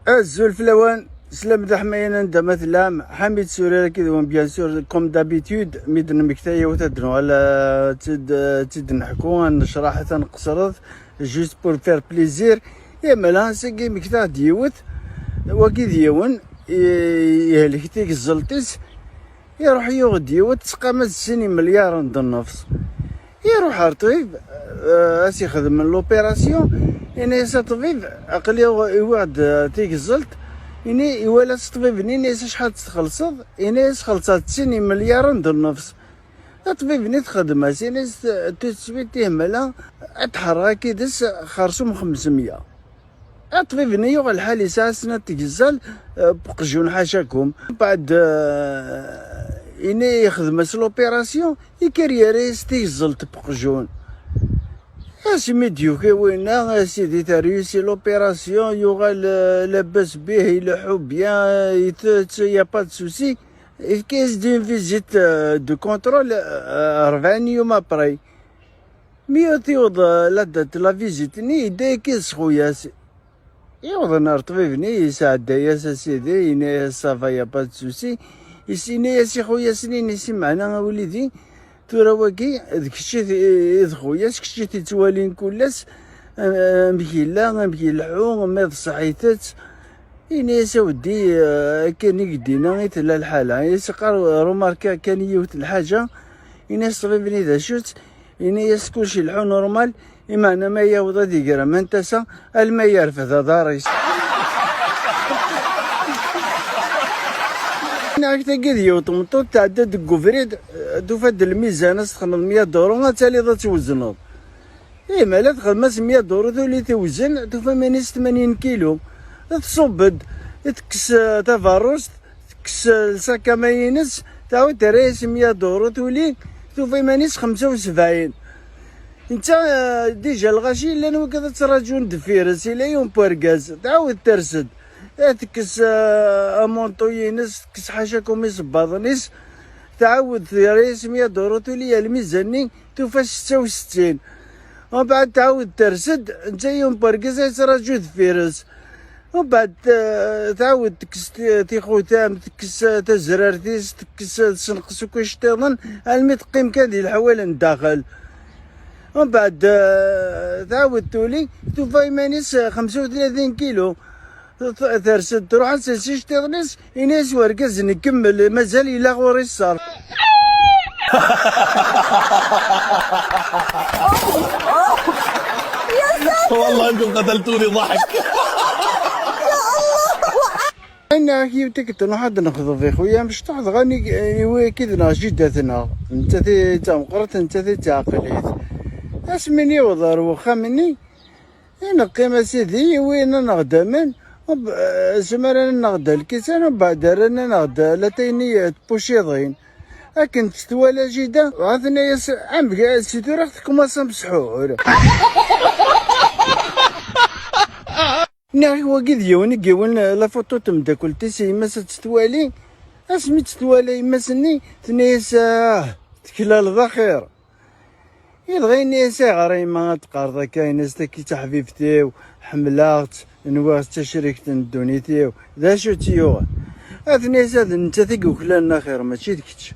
الزول فلوان سلام دا حماينا ندا مثلا حميد سوري كذا بيان سور كوم دابيتود ميدن مكتايا وتدنو على تد نحكو نشرح تنقصرض جوست بور فير بليزير يا ملا ساكي مكتا ديوت وكي ديون يهلكتيك الزلطيس يروح يوغ ديوت تقامت سني مليار النفس يروح ارطيب اسي خدم من لوبيراسيون يعني طبيب اقل يوعد تيك الزلط يعني يوالا طبيب ني شحال تخلصد يعني خلصات سني مليار النفس الطبيب ني تخدم سيني تثبيت تهملا تحرك كيدس خرصوم 500 الطبيب ني يوغ الحال يساع سنة تجزل بقجون حاشاكم بعد إني يخدم لوبيراسيون يكريريس تيزلت بقجون اسي ميديوكي وينا سيدي تاريوسي لوبيراسيون يوغال لاباس بيه يلحو بيان يا با دو سوسي كيس دين فيزيت دو كونترول 40 يوم ابري ميوتيوض لدت لا فيزيت ني داي كيس خويا يوض نهار طبيبني يساعد يا سيدي إني صافا يا با دو سوسي يسيني يا سي خويا سنين يسي معنا وليدي تورا واكي داكشي خويا داكشي تيتوالين كلاس مكيلا مكيلحو ميض صحيتات إني يا سودي كان يقدينا غيتلا الحالة يسقر روماركا كان يوت الحاجة إني صبيبني ذا شوت إني يسكولشي الحو نورمال إما أنا ما يوضا ديكرا منتسا الما يرفث داريس ناك تاكد يوطمطو تعدد كوفريد دوفاد الميزان تخدم 100 دورو تالي ذا توزنض إما لا تخدم 100 دورو تولي توزن توفا مانيس 80 كيلو تصبد تكس تافاروس تكس الساكا ماينس تعاود تريس 100 دورو تولي توفا مانيس 75 انتا ديجا الغاشي لان وكذا تراجون دفيرس الى يوم باركاز تعاود ترسد تكس امونطوينس تكس حاشاكم يصباضنيس تعاود ريس 100 دورو تولي الميزاني توفى 66 ومن بعد تعاود ترسد انتا يوم باركاز تراجو دفيرس ومن بعد تعاود تكس تيخوتام تكس تزرارتيس تكس تسنقس وكاش تظن المي تقيم كادي الحوالي داخل ومن بعد تعاود تولي توفى مانيس 35 كيلو ترسد تروح نسيش تغنس إناس وركز نكمل مازال إلا غوري الصار والله انتم قتلتوني ضحك انا كي تكتن حد ناخذ في خويا باش تحض غني كيدنا جدتنا انت تمقرت انت تعقليت اسمني وضر وخا مني انا قيمه سيدي وين نخدمن زمرنا نغدا الكيسان وبعد رانا نغدا لاتيني بوشيضين لكن تستوالى جيدا عاثنا يس عم سيدي راختكم اصلا بسحور ناحي وقيد يون لا فوتو تمدا كلتي سي يماس تستوالي اسمي تستوالي يماسني تنيس تكلال ذا خير يلغيني يسا غري ما تقارضا كاين كي تحبيبتي حملات نواس تشريكت دونيتي ذا شو تيوغ اثني زاد انت ثقو كلنا خير ماشي دكتش